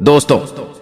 दोस्तों,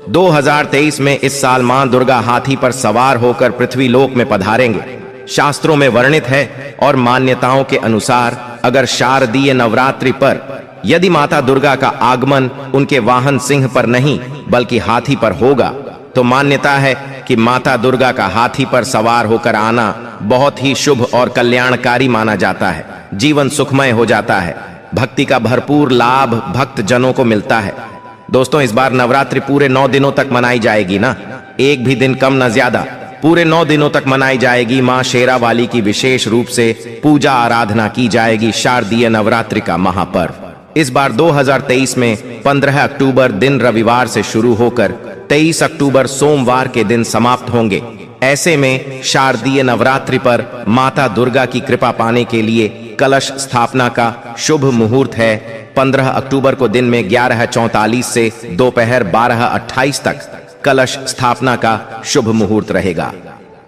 2023 में इस साल मां दुर्गा हाथी पर सवार होकर पृथ्वी लोक में पधारेंगे। शास्त्रों में वर्णित है और मान्यताओं के अनुसार अगर शारदीय नवरात्रि पर यदि माता दुर्गा का आगमन उनके वाहन सिंह पर नहीं बल्कि हाथी पर होगा तो मान्यता है कि माता दुर्गा का हाथी पर सवार होकर आना बहुत ही शुभ और कल्याणकारी माना जाता है। जीवन सुखमय हो जाता है, भक्ति का भरपूर लाभ भक्त जनों को मिलता है। दोस्तों, इस बार नवरात्रि पूरे 9 दिनों तक मनाई जाएगी ना, एक भी दिन कम न ज्यादा, पूरे 9 दिनों तक मनाई जाएगी। मां शेरावाली की विशेष रूप से पूजा आराधना की जाएगी। शारदीय नवरात्रि का महापर्व इस बार 2023 में 15 अक्टूबर दिन रविवार से शुरू होकर 23 अक्टूबर सोमवार के दिन समाप्त होंगे। ऐसे में शारदीय नवरात्रि पर माता दुर्गा की कृपा पाने के लिए कलश स्थापना का शुभ मुहूर्त है 15 अक्टूबर को दिन में 11:44 से दोपहर 12:28 तक कलश स्थापना का शुभ मुहूर्त रहेगा।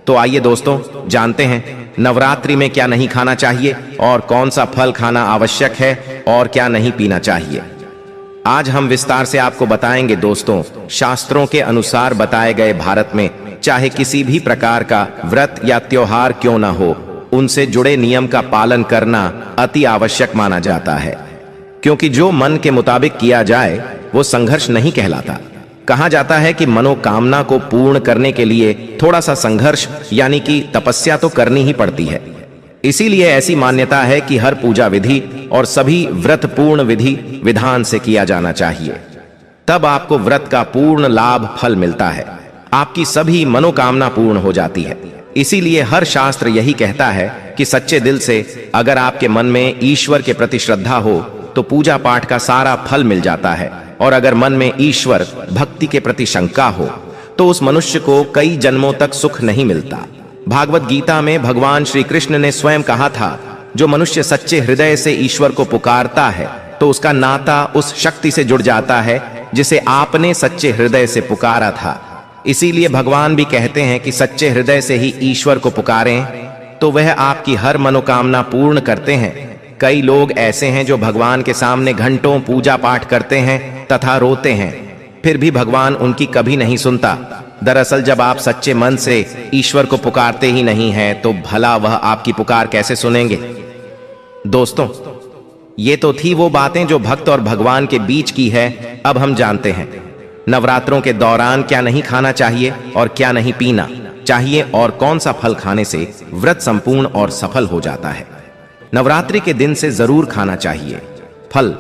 तो आइए दोस्तों, जानते हैं नवरात्रि में क्या नहीं खाना चाहिए और कौन सा फल खाना आवश्यक है और क्या नहीं पीना चाहिए। आज हम विस्तार से आपको बताएंगे दोस्तों। शास्त्रों के अनुसार बताए गए भारत में चाहे किसी भी प्रकार का व्रत या त्योहार क्यों न हो, उनसे जुड़े नियम का पालन करना अति आवश्यक माना जाता है, क्योंकि जो मन के मुताबिक किया जाए वो संघर्ष नहीं कहलाता। कहा जाता है कि मनोकामना को पूर्ण करने के लिए थोड़ा सा संघर्ष यानी कि तपस्या तो करनी ही पड़ती है। इसीलिए ऐसी मान्यता है कि हर पूजा विधि और सभी व्रत पूर्ण विधि विधान से किया जाना चाहिए, तब आपको व्रत का पूर्ण लाभ फल मिलता है, आपकी सभी मनोकामना पूर्ण हो जाती है। इसीलिए हर शास्त्र यही कहता है कि सच्चे दिल से अगर आपके मन में ईश्वर के प्रति श्रद्धा हो तो पूजा पाठ का सारा फल मिल जाता है, और अगर मन में ईश्वर भक्ति के प्रति शंका हो तो उस मनुष्य को कई जन्मों तक सुख नहीं मिलता। भागवत गीता में भगवान श्री कृष्ण ने स्वयं कहा था, जो मनुष्य सच्चे हृदय से ईश्वर को पुकारता है तो उसका नाता उस शक्ति से जुड़ जाता है जिसे आपने सच्चे हृदय से पुकारा था। इसीलिए भगवान भी कहते हैं कि सच्चे हृदय से ही ईश्वर को पुकारें तो वह आपकी हर मनोकामना पूर्ण करते हैं। कई लोग ऐसे हैं जो भगवान के सामने घंटों पूजा पाठ करते हैं तथा रोते हैं, फिर भी भगवान उनकी कभी नहीं सुनता। दरअसल जब आप सच्चे मन से ईश्वर को पुकारते ही नहीं हैं तो भला वह आपकी पुकार कैसे सुनेंगे। दोस्तों, ये तो थी वो बातें जो भक्त और भगवान के बीच की है। अब हम जानते हैं नवरात्रों के दौरान क्या नहीं खाना चाहिए और क्या नहीं पीना चाहिए और कौन सा फल खाने से व्रत संपूर्ण और सफल हो जाता है। नवरात्रि के दिन से जरूर खाना चाहिए फल।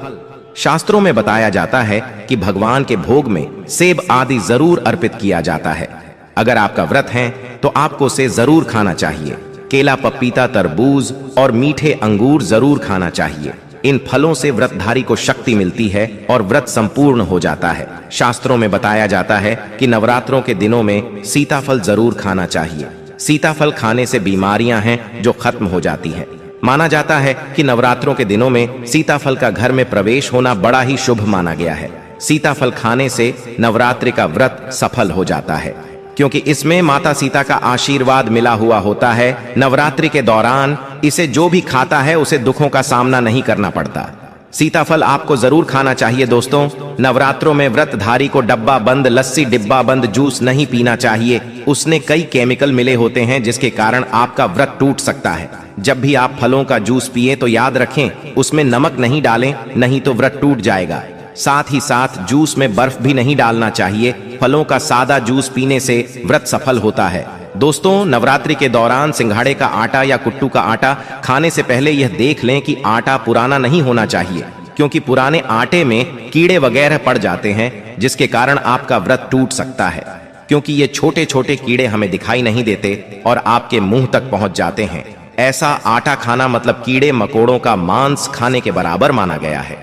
शास्त्रों में बताया जाता है कि भगवान के भोग में सेब आदि जरूर अर्पित किया जाता है। अगर आपका व्रत है तो आपको से जरूर खाना चाहिए। केला, पपीता, तरबूज और मीठे अंगूर जरूर खाना चाहिए। इन फलों से व्रतधारी को शक्ति मिलती है और व्रत संपूर्ण हो जाता है। शास्त्रों में बताया जाता है कि नवरात्रों के दिनों में सीताफल जरूर खाना चाहिए। सीताफल खाने से बीमारियां हैं जो खत्म हो जाती हैं। माना जाता है कि नवरात्रों के दिनों में सीताफल का घर में प्रवेश होना बड़ा ही शुभ माना गया है। सीताफल खाने से नवरात्रि का व्रत सफल हो जाता है, क्योंकि इसमें माता सीता का आशीर्वाद मिला हुआ होता है। नवरात्रि के दौरान इसे जो भी खाता है उसे दुखों का सामना नहीं करना पड़ता। सीताफल आपको जरूर खाना चाहिए दोस्तों। नवरात्रों में व्रतधारी को डब्बा बंद लस्सी, डिब्बा बंद जूस नहीं पीना चाहिए। उसमें कई केमिकल मिले होते हैं जिसके कारण आपका व्रत टूट सकता है। जब भी आप फलों का जूस पिए तो याद रखें उसमें नमक नहीं डालें, नहीं तो व्रत टूट जाएगा। साथ ही साथ जूस में बर्फ भी नहीं डालना चाहिए। फलों का सादा जूस पीने से व्रत सफल होता है। दोस्तों, नवरात्रि के दौरान सिंघाड़े का आटा या कुट्टू का आटा खाने से पहले यह देख लें कि आटा पुराना नहीं होना चाहिए, क्योंकि पुराने आटे में कीड़े वगैरह पड़ जाते हैं जिसके कारण आपका व्रत टूट सकता है, क्योंकि ये छोटे छोटे कीड़े हमें दिखाई नहीं देते और आपके मुंह तक पहुंच जाते हैं। ऐसा आटा खाना मतलब कीड़े मकोड़ों का मांस खाने के बराबर माना गया है।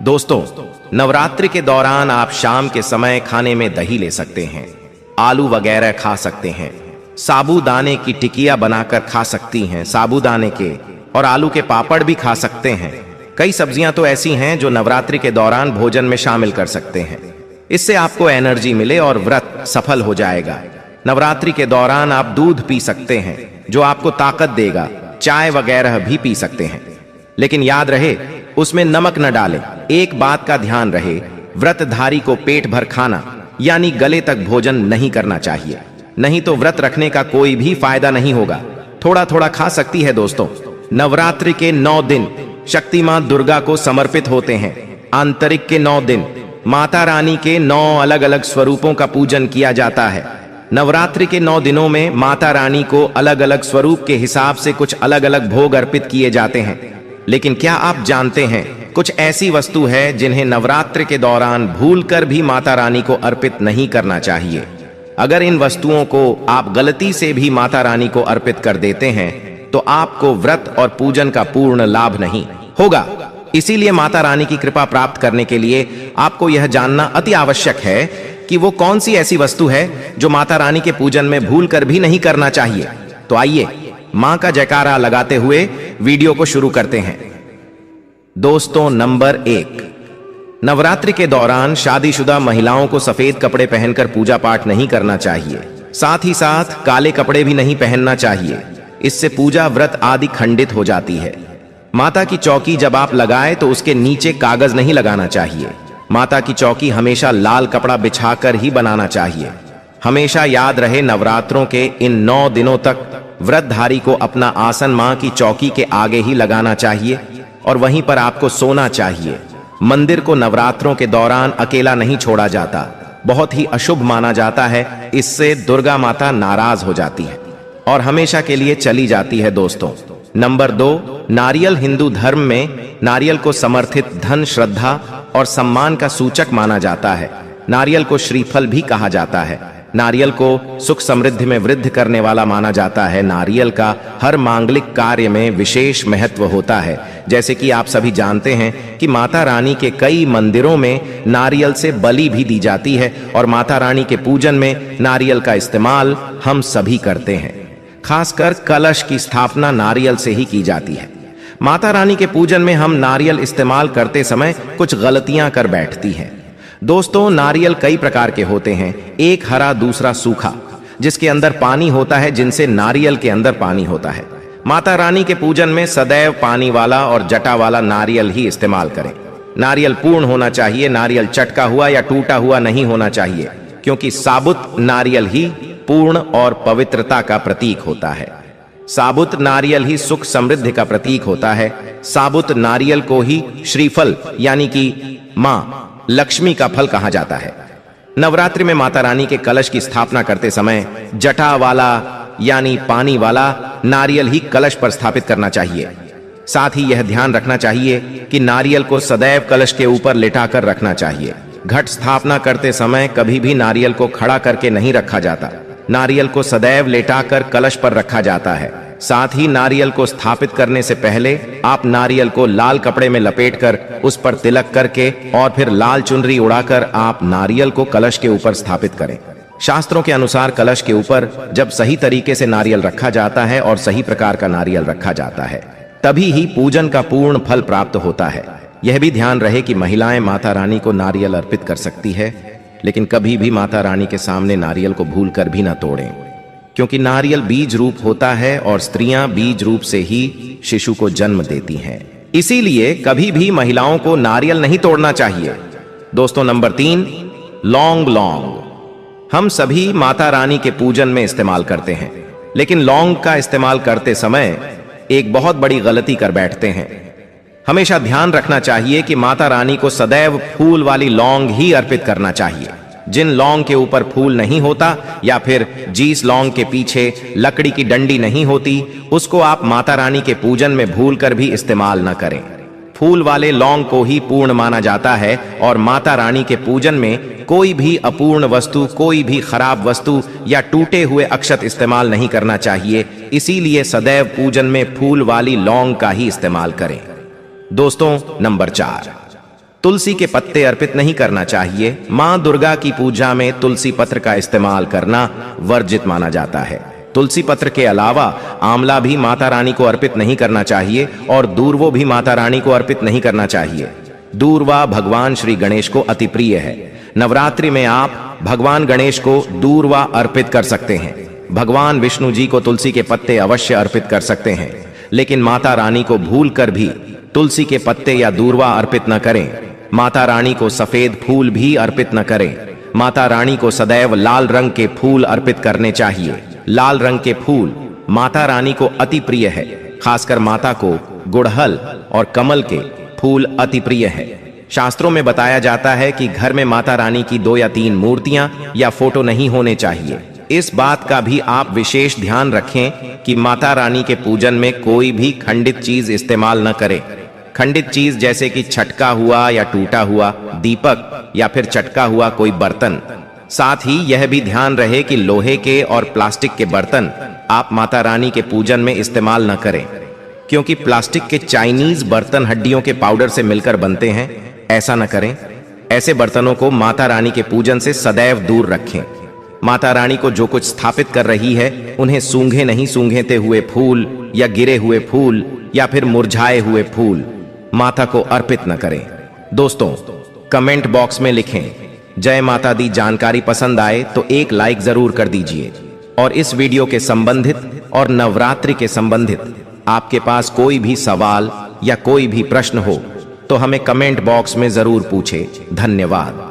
दोस्तों, नवरात्रि के दौरान आप शाम के समय खाने में दही ले सकते हैं, आलू वगैरह खा सकते हैं, साबूदाने की टिकिया बनाकर खा सकती हैं, साबूदाने के और आलू के पापड़ भी खा सकते हैं। कई सब्जियां तो ऐसी हैं जो नवरात्रि के दौरान भोजन में शामिल कर सकते हैं। इससे आपको एनर्जी मिले और व्रत सफल हो जाएगा। नवरात्रि के दौरान आप दूध पी सकते हैं जो आपको ताकत देगा। चाय वगैरह भी पी सकते हैं, लेकिन याद रहे उसमें नमक न डालें। एक बात का ध्यान रहे, व्रतधारी को पेट भर खाना यानी गले तक भोजन नहीं करना चाहिए, नहीं तो व्रत रखने का कोई भी फायदा नहीं होगा। थोड़ा थोड़ा खा सकती है दोस्तों। नवरात्रि के 9 दिन शक्ति मां दुर्गा को समर्पित होते हैं। आंतरिक के 9 दिन माता रानी के 9 अलग अलग स्वरूपों का पूजन किया जाता है। नवरात्रि के 9 दिनों में माता रानी को अलग अलग स्वरूप के हिसाब से कुछ अलग अलग भोग अर्पित किए जाते हैं। लेकिन क्या आप जानते हैं कुछ ऐसी वस्तु है जिन्हें नवरात्रि के दौरान भूलकर भी माता रानी को अर्पित नहीं करना चाहिए। अगर इन वस्तुओं को आप गलती से भी माता रानी को अर्पित कर देते हैं तो आपको व्रत और पूजन का पूर्ण लाभ नहीं होगा। इसीलिए माता रानी की कृपा प्राप्त करने के लिए आपको यह जानना अति आवश्यक है कि वो कौन सी ऐसी वस्तु है जो माता रानी के पूजन में भूलकर भी नहीं करना चाहिए। तो आइए मां का जयकारा लगाते हुए वीडियो को शुरू करते हैं। दोस्तों, नंबर 1, नवरात्रि के दौरान शादीशुदा महिलाओं को सफेद कपड़े पहनकर पूजा पाठ नहीं करना चाहिए। साथ ही साथ काले कपड़े भी नहीं पहनना चाहिए। इससे पूजा व्रत आदि खंडित हो जाती है। माता की चौकी जब आप लगाए तो उसके नीचे कागज नहीं लगाना चाहिए। माता की चौकी हमेशा लाल कपड़ा बिछाकर ही बनाना चाहिए। हमेशा याद रहे, नवरात्रों के इन 9 दिनों तक व्रतधारी को अपना आसन मां की चौकी के आगे ही लगाना चाहिए और वहीं पर आपको सोना चाहिए। मंदिर को नवरात्रों के दौरान अकेला नहीं छोड़ा जाता, बहुत ही अशुभ माना जाता है। इससे दुर्गा माता नाराज हो जाती है और हमेशा के लिए चली जाती है। दोस्तों, नंबर 2, नारियल हिंदू धर्म में नारियल को समर्थित धन, श्रद्धा और सम्मान का सूचक माना जाता है। नारियल को श्रीफल भी कहा जाता है। नारियल को सुख समृद्धि में वृद्धि करने वाला माना जाता है। नारियल का हर मांगलिक कार्य में विशेष महत्व होता है। जैसे कि आप सभी जानते हैं कि माता रानी के कई मंदिरों में नारियल से बलि भी दी जाती है और माता रानी के पूजन में नारियल का इस्तेमाल हम सभी करते हैं। खासकर कलश की स्थापना नारियल से ही की जाती है। माता रानी के पूजन में हम नारियल इस्तेमाल करते समय कुछ गलतियां कर बैठती हैं। दोस्तों, नारियल कई प्रकार के होते हैं, एक हरा दूसरा सूखा, जिसके अंदर पानी होता है, जिनसे नारियल के अंदर पानी होता है। माता रानी के पूजन में सदैव पानी वाला और जटा वाला नारियल ही इस्तेमाल करें। नारियल पूर्ण होना चाहिए, नारियल चटका हुआ या टूटा हुआ नहीं होना चाहिए, क्योंकि साबुत नारियल ही पूर्ण और पवित्रता का प्रतीक होता है। साबुत नारियल ही सुख समृद्धि का प्रतीक होता है। साबुत नारियल को ही श्रीफल यानी कि मां लक्ष्मी का फल कहा जाता है। नवरात्रि में माता रानी के कलश की स्थापना करते समय जटा वाला यानी पानी वाला नारियल ही कलश पर स्थापित करना चाहिए। साथ ही यह ध्यान रखना चाहिए कि नारियल को सदैव कलश के ऊपर लिटाकर रखना चाहिए। घट स्थापना करते समय कभी भी नारियल को खड़ा करके नहीं रखा जाता। नारियल को सदैव लेटाकर कलश पर रखा जाता है। साथ ही नारियल को स्थापित करने से पहले आप नारियल को लाल कपड़े में लपेटकर उस पर तिलक करके और फिर लाल चुनरी उड़ाकर आप नारियल को कलश के ऊपर स्थापित करें। शास्त्रों के अनुसार कलश के ऊपर जब सही तरीके से नारियल रखा जाता है और सही प्रकार का नारियल रखा जाता है, तभी ही पूजन का पूर्ण फल प्राप्त होता है। यह भी ध्यान रहे कि महिलाएं माता रानी को नारियल अर्पित कर सकती है, लेकिन कभी भी माता रानी के सामने नारियल को भूलकर भी न तोड़ें, क्योंकि नारियल बीज रूप होता है और स्त्रियां बीज रूप से ही शिशु को जन्म देती हैं। इसीलिए कभी भी महिलाओं को नारियल नहीं तोड़ना चाहिए। दोस्तों, नंबर 3, लौंग। हम सभी माता रानी के पूजन में इस्तेमाल करते हैं, लेकिन लौंग का इस्तेमाल करते समय एक बहुत बड़ी गलती कर बैठते हैं। हमेशा ध्यान रखना चाहिए कि माता रानी को सदैव फूल वाली लौंग ही अर्पित करना चाहिए। जिन लौंग के ऊपर फूल नहीं होता या फिर जिस लौंग के पीछे लकड़ी की डंडी नहीं होती, उसको आप माता रानी के पूजन में भूलकर भी इस्तेमाल न करें। फूल वाले लौंग को ही पूर्ण माना जाता है और माता रानी के पूजन में कोई भी अपूर्ण वस्तु, कोई भी खराब वस्तु या टूटे हुए अक्षत इस्तेमाल नहीं करना चाहिए। इसीलिए सदैव पूजन में फूल वाली लौंग का ही इस्तेमाल करें। दोस्तों, नंबर 4, तुलसी के पत्ते अर्पित नहीं करना चाहिए। मां दुर्गा की पूजा में तुलसी पत्र का इस्तेमाल करना वर्जित माना जाता है। तुलसी पत्र के अलावा आंवला भी माता रानी को अर्पित नहीं करना चाहिए और दूर्वो भी माता रानी को अर्पित नहीं करना चाहिए। दूर्वा भगवान श्री गणेश को अति प्रिय है। नवरात्रि में आप भगवान गणेश को दूर्वा अर्पित कर सकते हैं। भगवान विष्णु जी को तुलसी के पत्ते अवश्य अर्पित कर सकते हैं, लेकिन माता रानी को भूलकर भी तुलसी के पत्ते या दूर्वा अर्पित न करें। माता रानी को सफेद फूल भी अर्पित न करें। माता रानी को सदैव लाल रंग के फूल अर्पित करने चाहिए। लाल रंग के फूल माता रानी को अति प्रिय है। खासकर माता को गुड़हल और कमल के फूल अति प्रिय है। शास्त्रों में बताया जाता है कि घर में माता रानी की 2 या 3 मूर्तियां या फोटो नहीं होने चाहिए। इस बात का भी आप विशेष ध्यान रखें कि माता रानी के पूजन में कोई भी खंडित चीज इस्तेमाल न करें। खंडित चीज जैसे कि छटका हुआ या टूटा हुआ दीपक या फिर चटका हुआ कोई बर्तन। साथ ही यह भी ध्यान रहे कि लोहे के और प्लास्टिक के बर्तन आप माता रानी के पूजन में इस्तेमाल न करें, क्योंकि प्लास्टिक के चाइनीज बर्तन हड्डियों के पाउडर से मिलकर बनते हैं। ऐसा न करें। ऐसे बर्तनों को माता रानी के पूजन से सदैव दूर रखें। माता रानी को जो कुछ स्थापित कर रही है उन्हें सूंघे नहीं सूंघेते हुए फूल या गिरे हुए फूल या फिर मुरझाए हुए फूल माता को अर्पित न करें। दोस्तों, कमेंट बॉक्स में लिखें जय माता दी। जानकारी पसंद आए तो एक लाइक जरूर कर दीजिए। और इस वीडियो के संबंधित और नवरात्रि के संबंधित आपके पास कोई भी सवाल या कोई भी प्रश्न हो तो हमें कमेंट बॉक्स में जरूर पूछें। धन्यवाद।